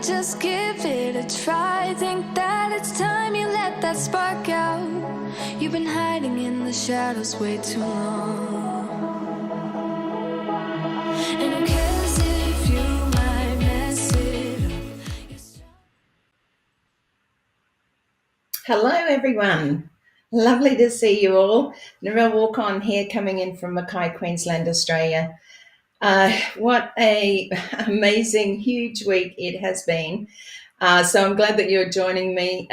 just give it a try. Think that it's time you let that spark out. You've been hiding in the shadows way too long. And who cares if you might mess it up? Hello everyone, lovely to see you all. Narelle Warcon here, coming in from Mackay, Queensland, Australia. What a amazing, huge week it has been. So I'm glad that you're joining me,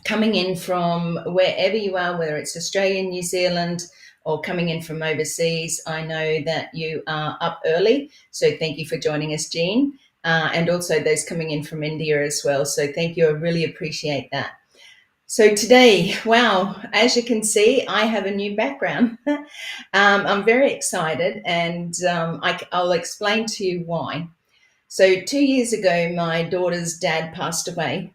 coming in from wherever you are, whether it's Australia, New Zealand, or coming in from overseas. I know that you are up early, so thank you for joining us, Jean, and also those coming in from India as well. So thank you, I really appreciate that. So today, wow, as you can see, I have a new background. I'm very excited, and I'll explain to you why. So 2 years ago, my daughter's dad passed away,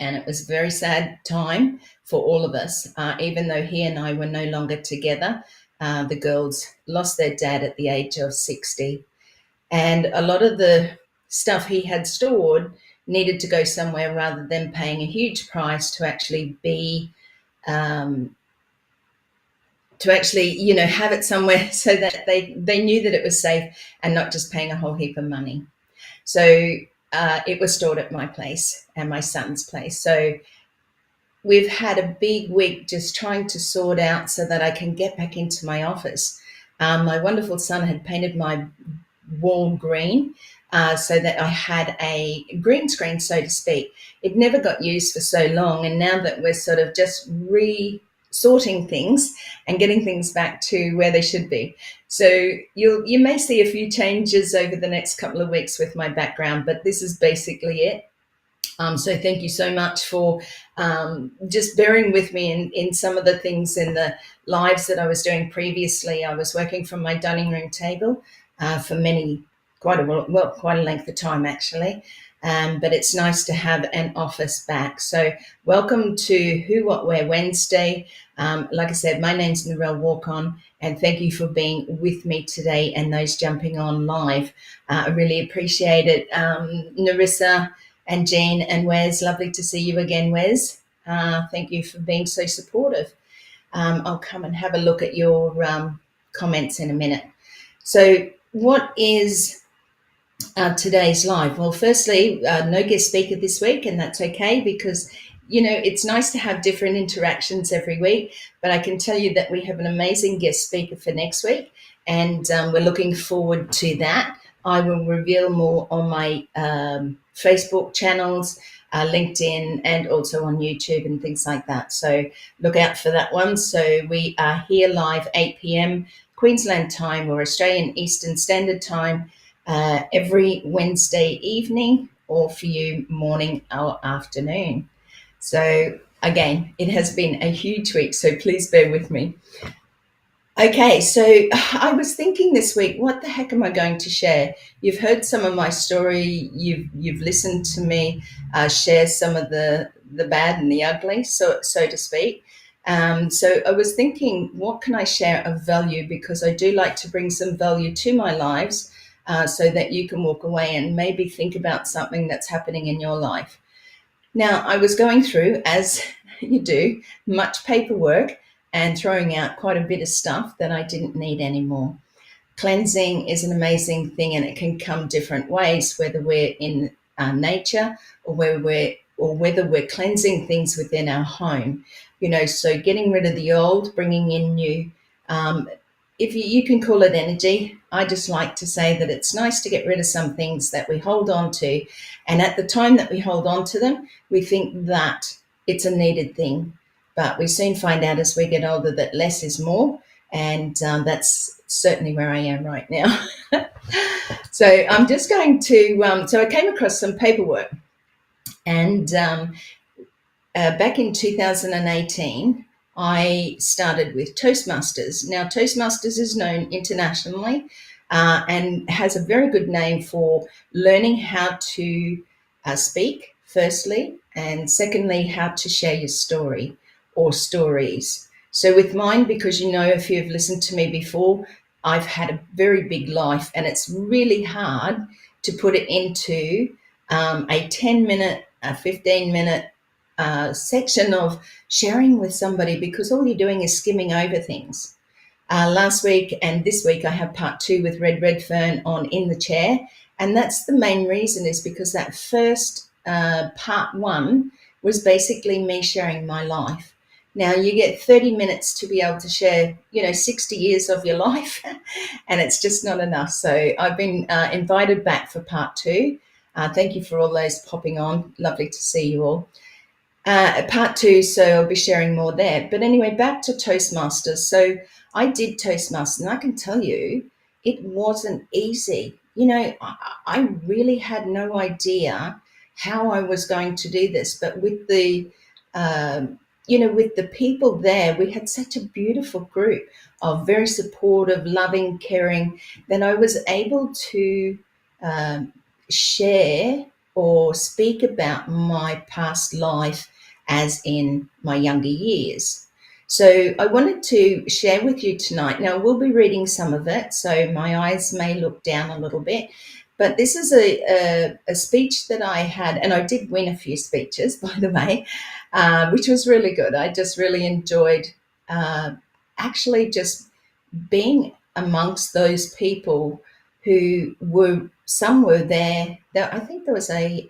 and it was a very sad time for all of us, even though he and I were no longer together. The girls lost their dad at the age of 60, and a lot of the stuff he had stored needed to go somewhere rather than paying a huge price to actually be, have it somewhere so that they knew that it was safe and not just paying a whole heap of money. So it was stored at my place and my son's place. So we've had a big week just trying to sort out so that I can get back into my office. My wonderful son had painted my wall green, so that I had a green screen, so to speak. It never got used for so long, and now that we're sort of just sorting things and getting things back to where they should be. So you may see a few changes over the next couple of weeks with my background, but this is basically it. So thank you so much for just bearing with me in some of the things in the lives that I was doing previously. I was working from my dining room table for quite a length of time actually, but it's nice to have an office back. So welcome to Who What Where Wednesday. Like I said, my name's Narelle Warcon, and thank you for being with me today and those jumping on live. I really appreciate it. Narissa and Jean and Wes, lovely to see you again, Wes. Thank you for being so supportive. I'll come and have a look at your comments in a minute. So what is today's live? Well, firstly, no guest speaker this week, and that's okay because, it's nice to have different interactions every week, but I can tell you that we have an amazing guest speaker for next week, and we're looking forward to that. I will reveal more on my Facebook channels, LinkedIn, and also on YouTube and things like that. So look out for that one. So we are here live 8 p.m. Queensland time or Australian Eastern Standard Time every Wednesday evening, or for you morning or afternoon. So again, it has been a huge week, so please bear with me. Okay, so I was thinking this week, what the heck am I going to share? You've heard some of my story. You've listened to me share some of the bad and the ugly, so to speak. So I was thinking, what can I share of value? Because I do like to bring some value to my lives, so that you can walk away and maybe think about something that's happening in your life. Now, I was going through, as you do, much paperwork and throwing out quite a bit of stuff that I didn't need anymore. Cleansing is an amazing thing, and it can come different ways, whether we're in nature or whether we're cleansing things within our home. So getting rid of the old, bringing in new. If you can call it energy, I just like to say that it's nice to get rid of some things that we hold on to, and at the time that we hold on to them, we think that it's a needed thing. But we soon find out as we get older that less is more, and that's certainly where I am right now. So I'm just going to, so I came across some paperwork, and back in 2018, I started with Toastmasters. Now, Toastmasters is known internationally and has a very good name for learning how to speak, firstly, and secondly, how to share your story or stories. So with mine, because if you've listened to me before, I've had a very big life, and it's really hard to put it into a 10-minute, a 15-minute section of sharing with somebody, because all you're doing is skimming over things. Last week and this week I have part 2 with Redfern on In the Chair, and that's the main reason, is because that first part 1 was basically me sharing my life. Now you get 30 minutes to be able to share, 60 years of your life, and it's just not enough. So I've been invited back for part 2. Thank you for all those popping on. Lovely to see you all. Part 2, so I'll be sharing more there. But anyway, back to Toastmasters. So I did Toastmasters, and I can tell you it wasn't easy. I really had no idea how I was going to do this. But with the, with the people there, we had such a beautiful group of very supportive, loving, caring, that I was able to share or speak about my past life as in my younger years. So I wanted to share with you tonight. Now, we'll be reading some of it, so my eyes may look down a little bit, but this is a speech that I had, and I did win a few speeches, by the way, which was really good. I just really enjoyed actually just being amongst those people who were, some were there. I think there was a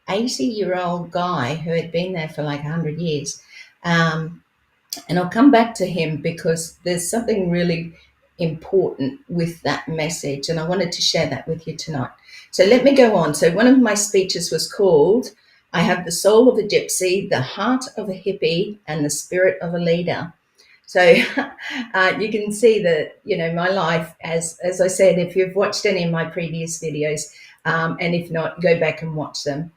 80-year-old guy who had been there for like 100 years. And I'll come back to him because there's something really important with that message, and I wanted to share that with you tonight. So let me go on. So one of my speeches was called, I have the soul of a gypsy, the heart of a hippie, and the spirit of a leader. So you can see that, my life, as I said, if you've watched any of my previous videos, and if not, go back and watch them.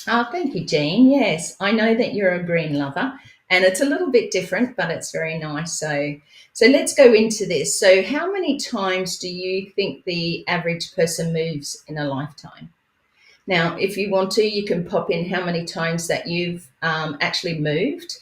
Oh, thank you, Jean. Yes, I know that you're a green lover, and it's a little bit different, but it's very nice. So let's go into this. So how many times do you think the average person moves in a lifetime? Now, if you want to, you can pop in how many times that you've actually moved.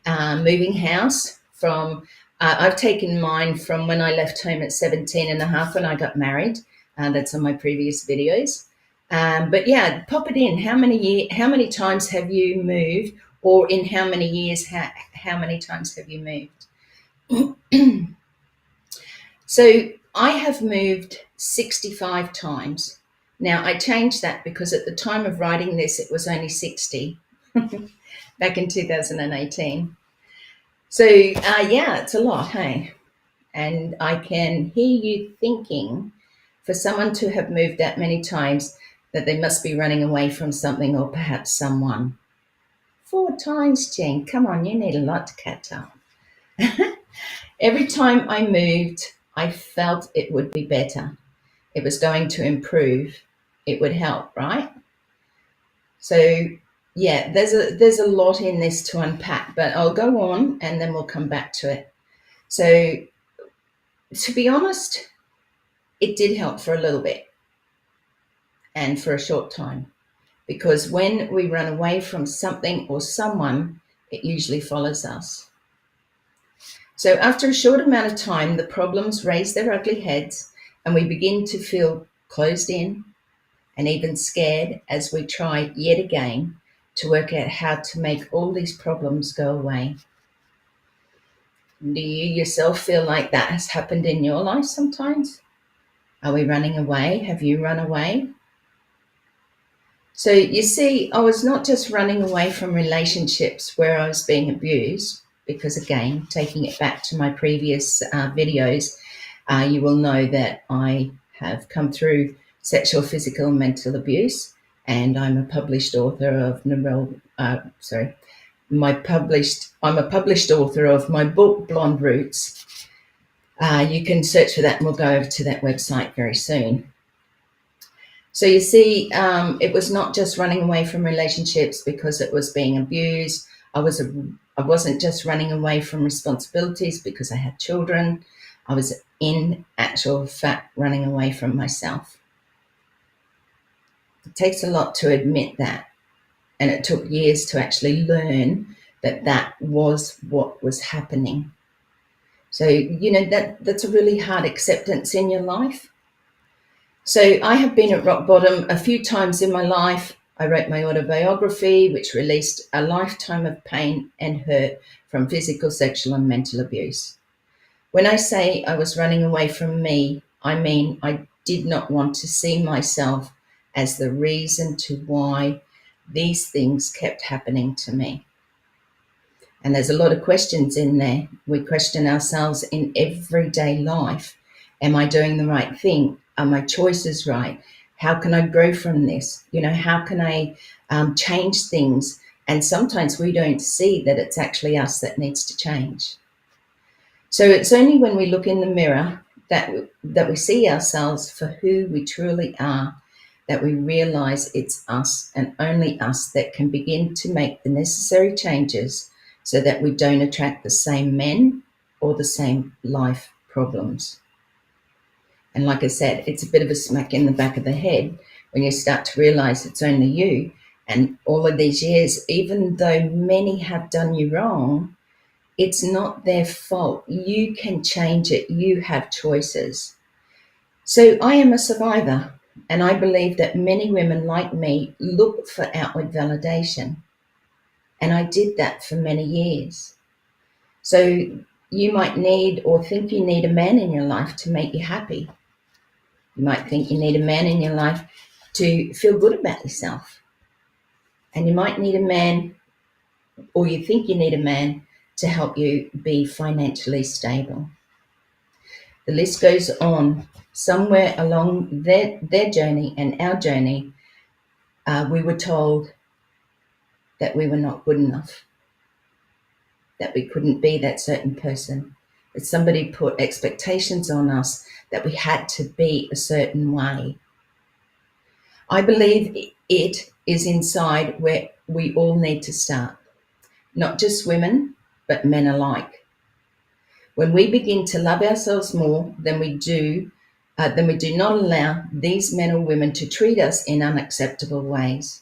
Moving house from, I've taken mine from when I left home at 17 and a half when I got married. That's on my previous videos. But yeah, pop it in. How many times have you moved, or in how many years, how many times have you moved? So I have moved 65 times. Now I changed that because at the time of writing this, it was only 60 back in 2018. So yeah, it's a lot, hey? And I can hear you thinking, for someone to have moved that many times, that they must be running away from something or perhaps someone. 4 times, Jen. Come on, you need a lot to catch up. Every time I moved, I felt it would be better. It was going to improve. It would help, right? So yeah, there's a lot in this to unpack, but I'll go on and then we'll come back to it. So to be honest, it did help for a little bit and for a short time, because when we run away from something or someone, it usually follows us. So after a short amount of time, the problems raise their ugly heads and we begin to feel closed in and even scared as we try yet again to work out how to make all these problems go away. Do you yourself feel like that has happened in your life sometimes? Are we running away? Have you run away? So you see, I was not just running away from relationships where I was being abused, because again, taking it back to my previous videos, you will know that I have come through sexual, physical, and mental abuse, and I'm a published author of I'm a published author of my book, Blonde Roots. You can search for that and we'll go over to that website very soon. So you see, it was not just running away from relationships because it was being abused. I wasn't just running away from responsibilities because I had children. I was in actual fact running away from myself. It takes a lot to admit that. And it took years to actually learn that that was what was happening. So, that's a really hard acceptance in your life. So I have been at rock bottom a few times in my life. I wrote my autobiography, which released a lifetime of pain and hurt from physical, sexual, and mental abuse. When I say I was running away from me, I mean I did not want to see myself as the reason to why these things kept happening to me. And there's a lot of questions in there. We question ourselves in everyday life. Am I doing the right thing? Are my choices right? How can I grow from this? How can I change things? And sometimes we don't see that it's actually us that needs to change. So it's only when we look in the mirror that we see ourselves for who we truly are, that we realize it's us and only us that can begin to make the necessary changes so that we don't attract the same men or the same life problems. And like I said, it's a bit of a smack in the back of the head when you start to realize it's only you. And all of these years, even though many have done you wrong, it's not their fault. You can change it. You have choices. So I am a survivor, and I believe that many women like me look for outward validation. And I did that for many years. So you might need or think you need a man in your life to make you happy. You might think you need a man in your life to feel good about yourself. And you might need a man, or you think you need a man to help you be financially stable. The list goes on. Somewhere along their journey and our journey, we were told that we were not good enough, that we couldn't be that certain person, that somebody put expectations on us that we had to be a certain way. I believe it is inside where we all need to start, not just women, but men alike. When we begin to love ourselves more than we do not allow these men or women to treat us in unacceptable ways.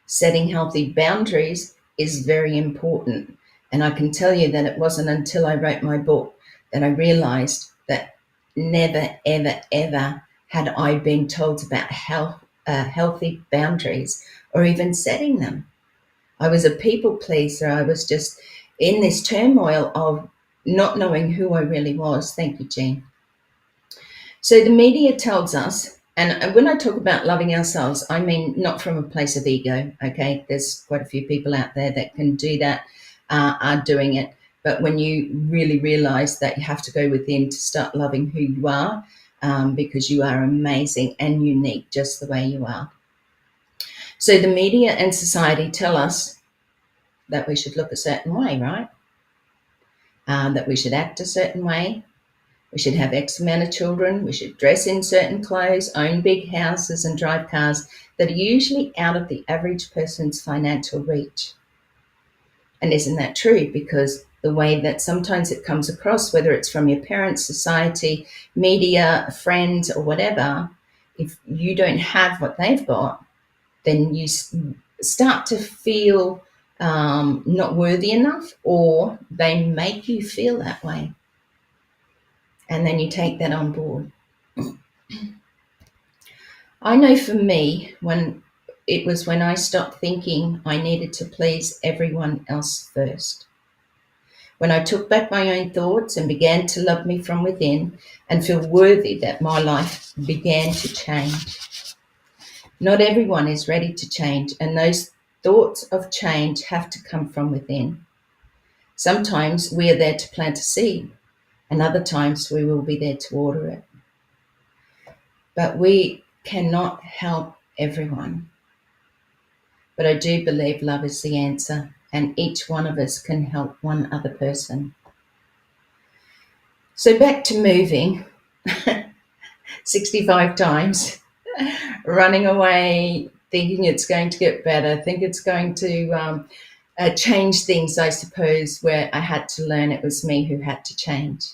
Setting healthy boundaries is very important. And I can tell you that it wasn't until I wrote my book that I realized that never, ever, ever had I been told about healthy boundaries or even setting them. I was a people pleaser. I was just in this turmoil of not knowing who I really was. Thank you, Jean. So the media tells us, and when I talk about loving ourselves, I mean not from a place of ego, okay? There's quite a few people out there that can do that, are doing it. But when you really realize that you have to go within to start loving who you are, because you are amazing and unique just the way you are. So the media and society tell us that we should look a certain way, right? That we should act a certain way. We should have X amount of children. We should dress in certain clothes, own big houses and drive cars that are usually out of the average person's financial reach. And isn't that true? Because the way that sometimes it comes across, whether it's from your parents, society, media, friends, or whatever, if you don't have what they've got, then you start to feel not worthy enough, or they make you feel that way. And then you take that on board. I know for me, when I stopped thinking I needed to please everyone else first. When I took back my own thoughts and began to love me from within and feel worthy, that my life began to change. Not everyone is ready to change, and those thoughts of change have to come from within. Sometimes we are there to plant a seed, and other times we will be there to water it. But we cannot help everyone. But I do believe love is the answer, and each one of us can help one other person. So back to moving 65 times, running away, thinking it's going to get better, think it's going to change things, I suppose, where I had to learn it was me who had to change.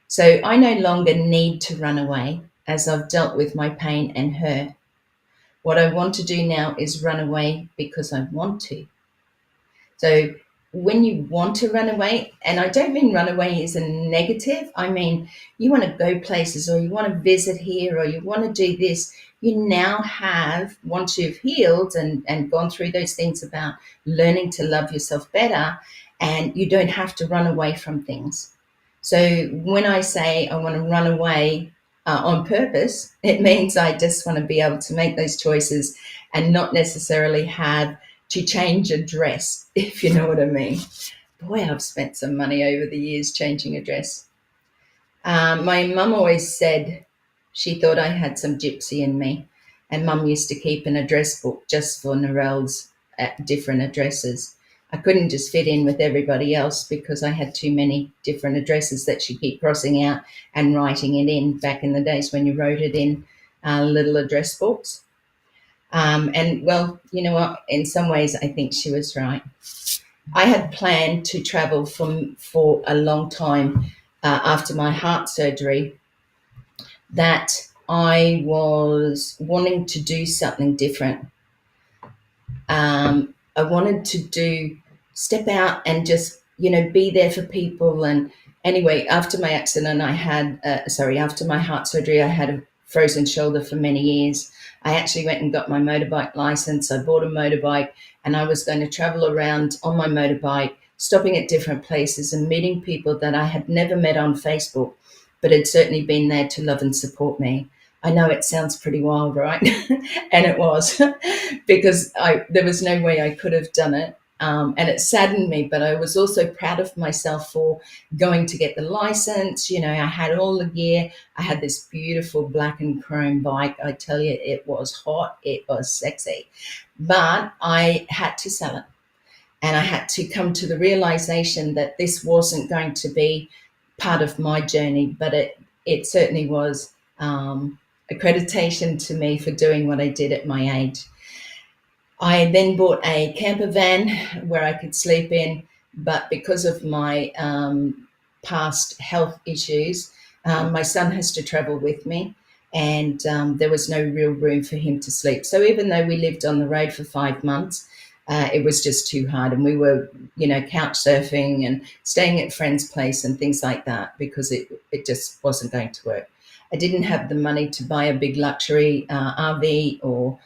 So I no longer need to run away as I've dealt with my pain and hurt. What I want to do now is run away because I want to. So when you want to run away, and I don't mean run away as a negative, I mean you want to go places, or you want to visit here, or you want to do this, you now have, once you've healed and gone through those things about learning to love yourself better, and you don't have to run away from things. So when I say I want to run away on purpose, it means I just want to be able to make those choices and not necessarily have to change a dress, if you know what I mean. Boy, I've spent some money over the years changing a dress. My mum always said she thought I had some gypsy in me, and mum used to keep an address book just for Narelle's different addresses. I couldn't just fit in with everybody else because I had too many different addresses that she'd keep crossing out and writing it in back in the days when you wrote it in little address books. And well, you know what? In some ways, I think she was right. I had planned to travel for a long time after my heart surgery, that I was wanting to do something different. I wanted to step out and just, be there for people. And anyway, after my accident, after my heart surgery, I had a frozen shoulder for many years. I actually went and got my motorbike license. I bought a motorbike, and I was going to travel around on my motorbike, stopping at different places and meeting people that I had never met on Facebook, but had certainly been there to love and support me. I know it sounds pretty wild, right? And it was, because there was no way I could have done it. And it saddened me, but I was also proud of myself for going to get the license. I had all the gear. I had this beautiful black and chrome bike. I tell you, it was hot. It was sexy. But I had to sell it. And I had to come to the realization that this wasn't going to be part of my journey, but it certainly was accreditation to me for doing what I did at my age. I then bought a camper van where I could sleep in, but because of my past health issues, my son has to travel with me, and there was no real room for him to sleep. So even though we lived on the road for 5 months, it was just too hard, and we were, couch surfing and staying at friends' place and things like that, because it just wasn't going to work. I didn't have the money to buy a big luxury RV, or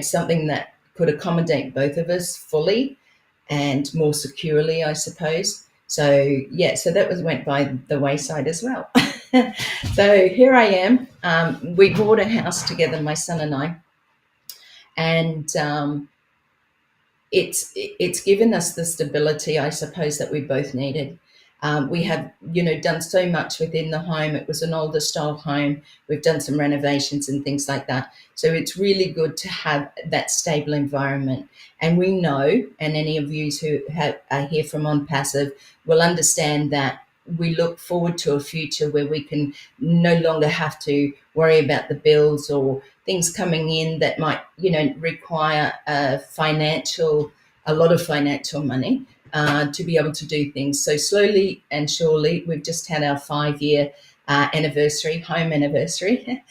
something that could accommodate both of us fully and more securely, I suppose. So that went by the wayside as well. So here I am. We bought a house together, my son and I, and it's given us the stability, I suppose, that we both needed. We have, done so much within the home. It was an older style home. We've done some renovations and things like that. So it's really good to have that stable environment. And we know, and any of you who are here from ONPASSIVE will understand, that we look forward to a future where we can no longer have to worry about the bills or things coming in that might, require a lot of financial money to be able to do things. So slowly and surely, we've just had our 5-year home anniversary,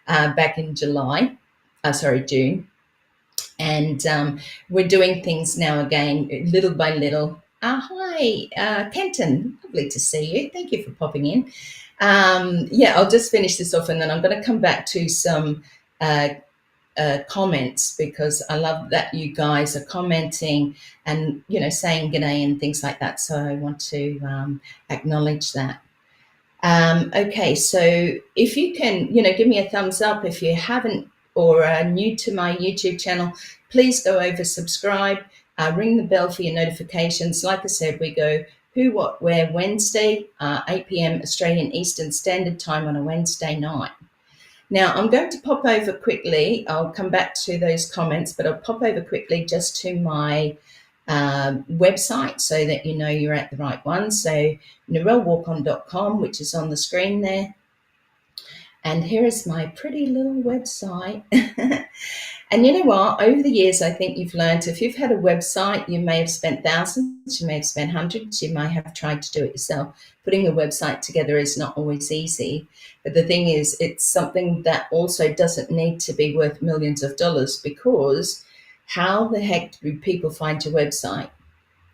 back in June. And we're doing things now again, little by little. Hi, Kenton. Lovely to see you. Thank you for popping in. I'll just finish this off, and then I'm going to come back to some comments, because I love that you guys are commenting and, saying g'day and things like that. So I want to acknowledge that. Okay, so if you can, give me a thumbs up if you haven't, or are new to my YouTube channel, please go over, subscribe, ring the bell for your notifications. Like I said, we go Who, What, Where Wednesday, 8 p.m. Australian Eastern Standard Time on a Wednesday night. Now, I'm going to pop over quickly. I'll come back to those comments, but I'll pop over quickly just to my website so that you know you're at the right one. So narellewarcon.com, which is on the screen there. And here is my pretty little website. And you know what? Over the years, I think you've learned, if you've had a website, you may have spent thousands, you may have spent hundreds, you may have tried to do it yourself. Putting a website together is not always easy. But the thing is, it's something that also doesn't need to be worth millions of dollars, because how the heck do people find your website?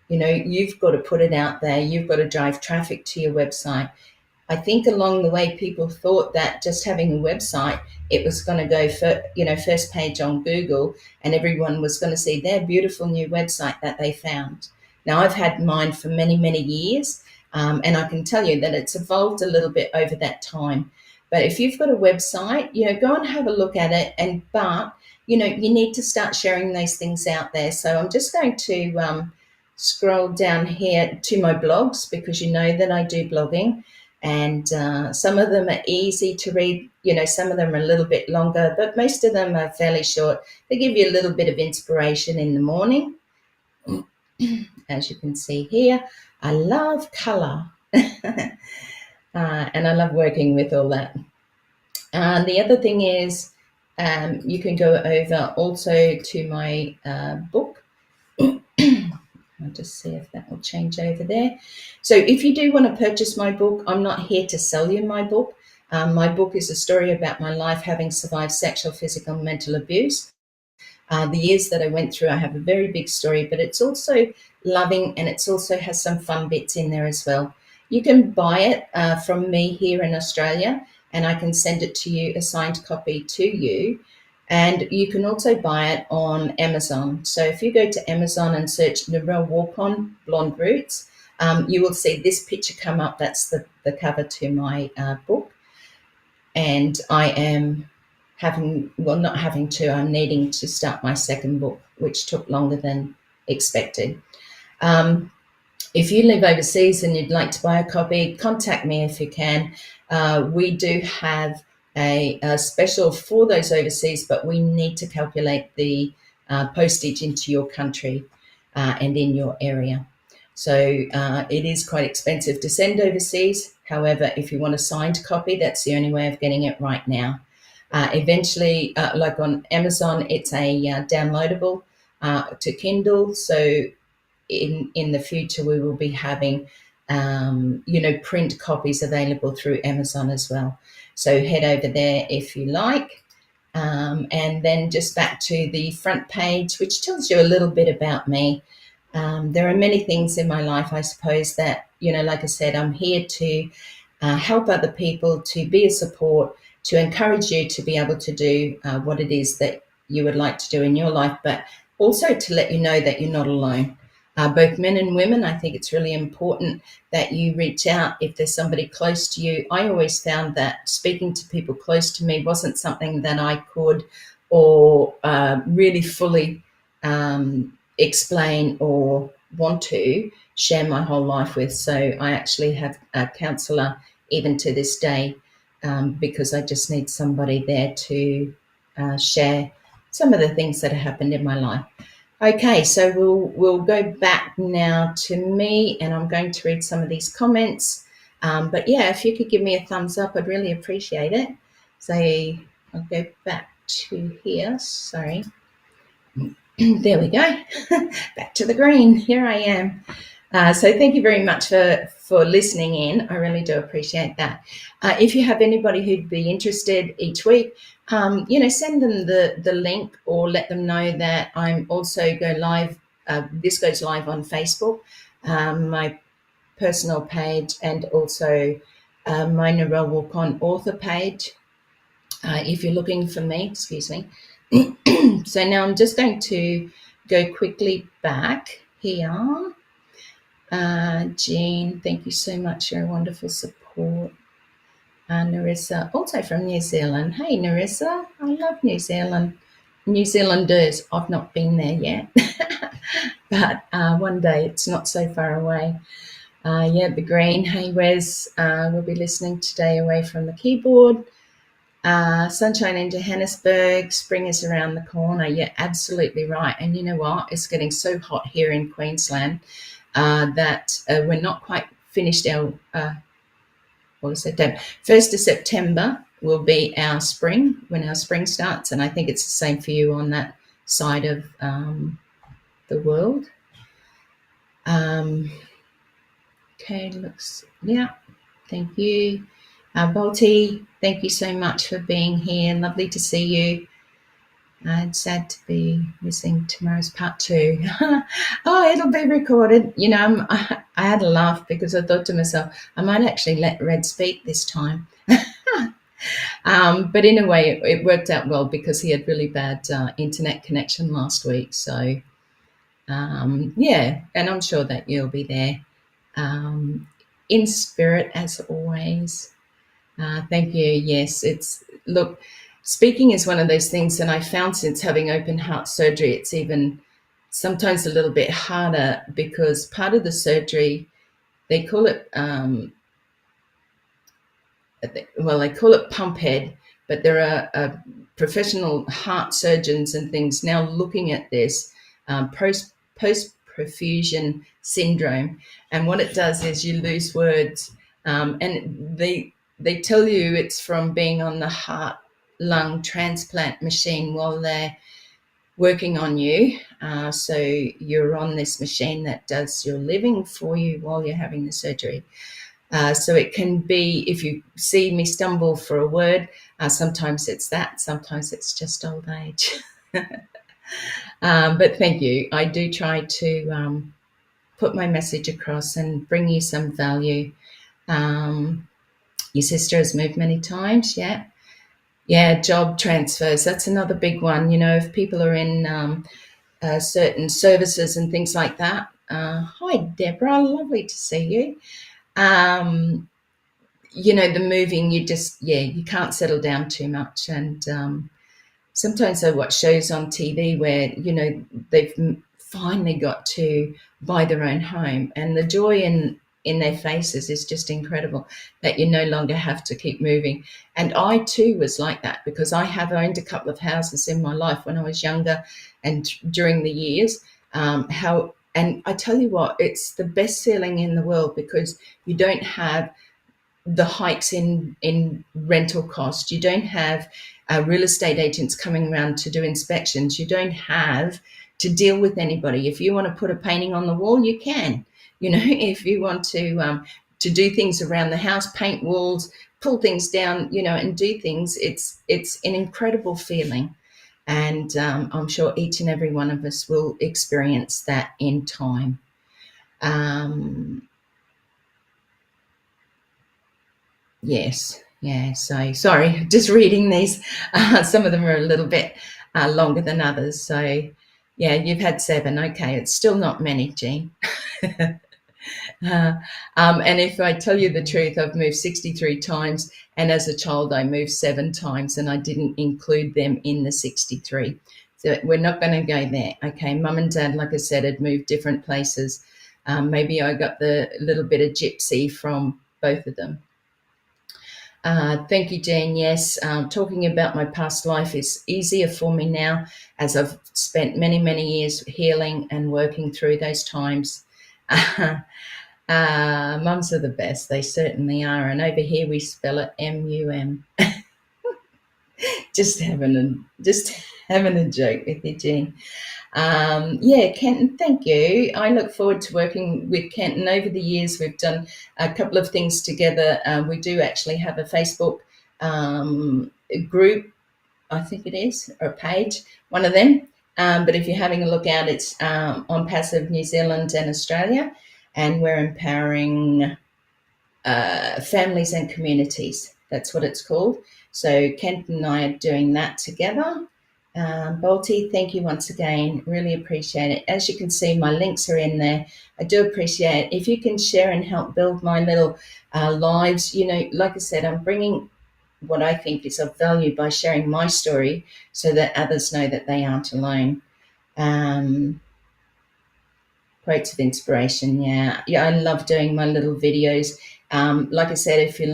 You've got to put it out there. You've got to drive traffic to your website. I think along the way, people thought that just having a website, it was going to go for, first page on Google, and everyone was going to see their beautiful new website that they found. Now, I've had mine for many, many years, and I can tell you that it's evolved a little bit over that time. But if you've got a website, go and have a look at it. But you need to start sharing those things out there. So I'm just going to scroll down here to my blogs, because you know that I do blogging. And some of them are easy to read. Some of them are a little bit longer, but most of them are fairly short. They give you a little bit of inspiration in the morning. As you can see here, I love colour. And I love working with all that. The other thing is, you can go over also to my book. I'll just see if that will change over there. So if you do want to purchase my book, I'm not here to sell you my book. My book is a story about my life having survived sexual, physical, and mental abuse. The years that I went through, I have a very big story, but it's also loving, and it also has some fun bits in there as well. You can buy it from me here in Australia, and I can send it to you, a signed copy to you. And you can also buy it on Amazon. So if you go to Amazon and search Narelle Warcon Blonde Roots, you will see this picture come up. That's the cover to my book. And I am I'm needing to start my second book, which took longer than expected. If you live overseas and you'd like to buy a copy, contact me if you can. We do have a special for those overseas, but we need to calculate the postage into your country and in your area. So it is quite expensive to send overseas. However, if you want a signed copy, that's the only way of getting it right now. Eventually, like on Amazon, it's a downloadable to Kindle. So in the future, we will be having print copies available through Amazon as well. So head over there if you like. And then just back to the front page, which tells you a little bit about me. There are many things in my life, I suppose, that, like I said, I'm here to help other people, to be a support, to encourage you to be able to do what it is that you would like to do in your life, but also to let you know that you're not alone. Both men and women, I think it's really important that you reach out if there's somebody close to you. I always found that speaking to people close to me wasn't something that I could or really fully explain or want to share my whole life with. So I actually have a counsellor even to this day, because I just need somebody there to share some of the things that have happened in my life. Okay, so we'll go back now to me, and I'm going to read some of these comments. But yeah, if you could give me a thumbs up, I'd really appreciate it. So I'll go back to here. Sorry. There we go. Back to the green. Here I am. So thank you very much for listening in. I really do appreciate that. If you have anybody who'd be interested each week, send them the link, or let them know that I'm also go live. This goes live on Facebook, my personal page, and also my Narelle Warcon author page. If you're looking for me, excuse me. So now I'm just going to go quickly back here. Jean, thank you so much for your wonderful support. Narissa, also from New Zealand. Hey, Narissa, I love New Zealand. New Zealanders, I've not been there yet, but one day, it's not so far away. Yeah, the green. Hey, Wes, we'll be listening today away from the keyboard. Sunshine in Johannesburg, spring is around the corner. You're absolutely right. And you know what? It's getting so hot here in Queensland that we're not quite finished our, 1st of September will be our spring, when our spring starts. And I think it's the same for you on that side of the world. Okay, looks, yeah, thank you. Bolty, thank you so much for being here. Lovely to see you. I'm sad to be missing tomorrow's part 2. Oh, it'll be recorded. You know, I had a laugh because I thought to myself, I might actually let Red speak this time. But in a way, it worked out well because he had really bad internet connection last week. So, yeah, and I'm sure that you'll be there in spirit as always. Thank you. Yes, look, speaking is one of those things, and I found since having open heart surgery, it's even sometimes a little bit harder because part of the surgery, they call it, they call it pump head, but there are professional heart surgeons and things now looking at this post perfusion syndrome, and what it does is you lose words, and they tell you it's from being on the heart lung transplant machine while they're working on you. So you're on this machine that does your living for you while you're having the surgery. So it can be, if you see me stumble for a word, sometimes it's that, sometimes it's just old age. But thank you. I do try to put my message across and bring you some value. Your sister has moved many times, yeah. Yeah, job transfers, that's another big one. You know, if people are in certain services and things like that. Hi, Deborah, lovely to see you. You know, the moving, you can't settle down too much. And sometimes I watch shows on TV where, you know, they've finally got to buy their own home, and the joy in their faces is just incredible that you no longer have to keep moving. And I too was like that because I have owned a couple of houses in my life when I was younger and during the years. And I tell you what, it's the best feeling in the world because you don't have the hikes in rental cost. You don't have real estate agents coming around to do inspections. You don't have to deal with anybody. If you want to put a painting on the wall, you can. You know, if you want to do things around the house, paint walls, pull things down, you know, and do things, it's an incredible feeling. And I'm sure each and every one of us will experience that in time. Yes, yeah. So sorry, just reading these. Some of them are a little bit longer than others. So yeah, you've had 7. Okay, it's still not many, Jean. And if I tell you the truth, I've moved 63 times, and as a child, I moved 7 times, and I didn't include them in the 63. So we're not going to go there. Okay, Mum and Dad, like I said, had moved different places. Maybe I got the little bit of gypsy from both of them. Thank you, Jean. Yes, talking about my past life is easier for me now as I've spent many, many years healing and working through those times. Mums are the best. They certainly are. And over here we spell it M-U-M. just having a joke with you, Jean. Yeah, Kenton, thank you. I look forward to working with Kenton. Over the years, we've done a couple of things together. We do actually have a Facebook group, I think it is, or a page, one of them. But if you're having a look out, it's ONPASSIVE New Zealand and Australia, and we're empowering families and communities. That's what it's called. So Kenton and I are doing that together. Bolty, thank you once again. Really appreciate it. As you can see, my links are in there. I do appreciate it. If you can share and help build my little lives, you know, like I said, I'm bringing what I think is of value by sharing my story so that others know that they aren't alone. Quotes of inspiration, yeah. I love doing my little videos. Like I said, if you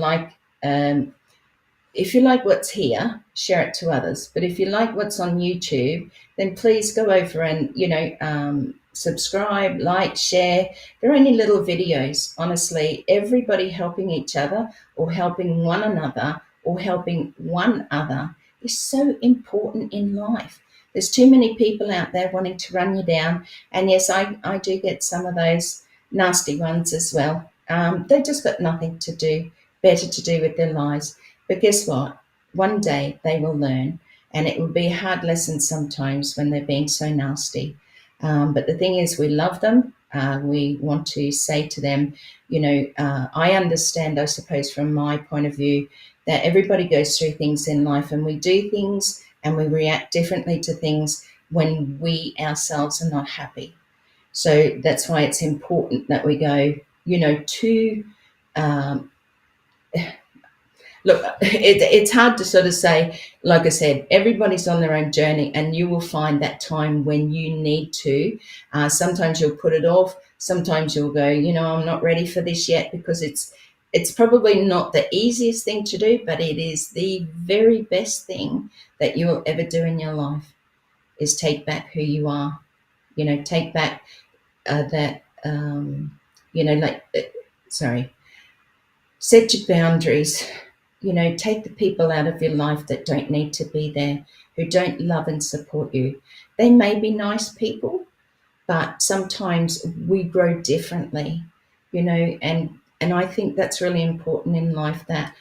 like what's here, share it to others. But if you like what's on YouTube, then please go over and, you know, subscribe, like, share. They're only little videos. Honestly, everybody helping each other or helping one another or helping one other is so important in life. There's too many people out there wanting to run you down. And yes, I do get some of those nasty ones as well. They've just got nothing better to do with their lives. But guess what? One day they will learn. And it would be a hard lesson sometimes when they're being so nasty. But the thing is, we love them. We want to say to them, I understand, I suppose, from my point of view, that everybody goes through things in life, and we do things and we react differently to things when we ourselves are not happy. So that's why it's important that we go, to um, look, it's hard to sort of say. Like I said, everybody's on their own journey, and you will find that time when you need to. Sometimes you'll put it off. Sometimes you'll go, I'm not ready for this yet, because it's probably not the easiest thing to do, but it is the very best thing that you will ever do in your life, is take back who you are. Take back that, sorry, set your boundaries. Take the people out of your life that don't need to be there, who don't love and support you. They may be nice people, but sometimes we grow differently, and I think that's really important in life, that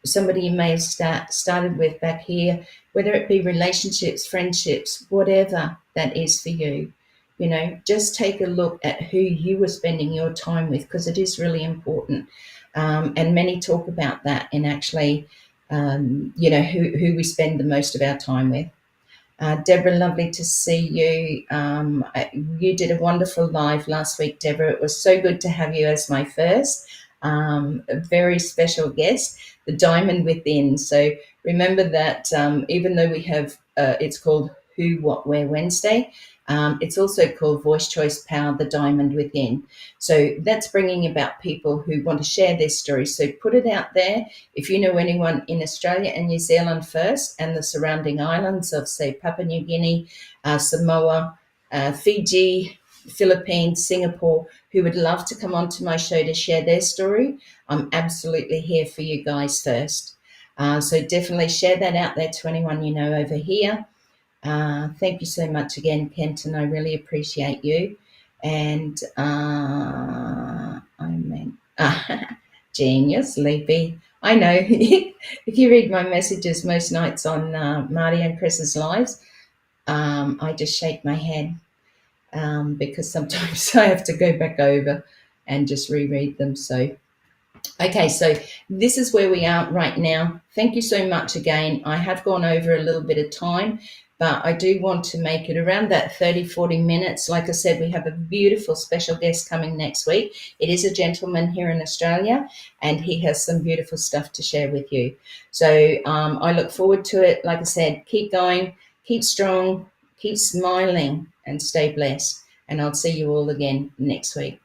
somebody you may have started with back here, whether it be relationships, friendships, whatever that is for you, just take a look at who you were spending your time with, because it is really important. And many talk about that in actually, who we spend the most of our time with. Deborah, lovely to see you. You did a wonderful live last week, Deborah. It was so good to have you as my first, a very special guest, the Diamond Within. So remember that even though we have, it's called Who, What, Where Wednesday, it's also called Voice Choice Power, the Diamond Within. So that's bringing about people who want to share their stories. So put it out there. If you know anyone in Australia and New Zealand first, and the surrounding islands of, say, Papua New Guinea, Samoa, Fiji, Philippines, Singapore, who would love to come onto my show to share their story, I'm absolutely here for you guys first. So definitely share that out there to anyone you know over here. Thank you so much again, Kenton. I really appreciate you. And Jean, you're sleepy. I know. If you read my messages most nights on Marty and Chris's lives, I just shake my head, because sometimes I have to go back over and just reread them. So, okay, so this is where we are right now. Thank you so much again. I have gone over a little bit of time, but I do want to make it around that 30-40 minutes. Like I said, we have a beautiful special guest coming next week. It is a gentleman here in Australia, and he has some beautiful stuff to share with you. So I look forward to it. Like I said, keep going, keep strong, keep smiling, and stay blessed. And I'll see you all again next week.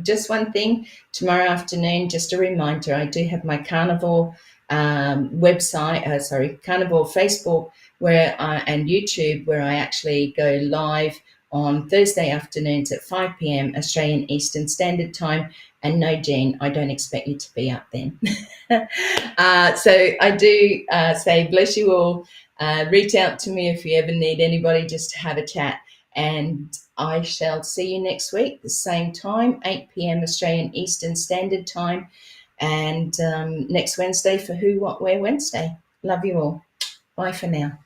Just one thing, tomorrow afternoon, just a reminder, I do have my Carnivore website, Carnivore Facebook and YouTube, where I actually go live on Thursday afternoons at 5 p.m. Australian Eastern Standard Time. And no, Jean, I don't expect you to be up then. So I do say bless you all. Reach out to me if you ever need anybody just to have a chat. And I shall see you next week, the same time, 8 p.m. Australian Eastern Standard Time. And next Wednesday for Who, What, Where Wednesday. Love you all. Bye for now.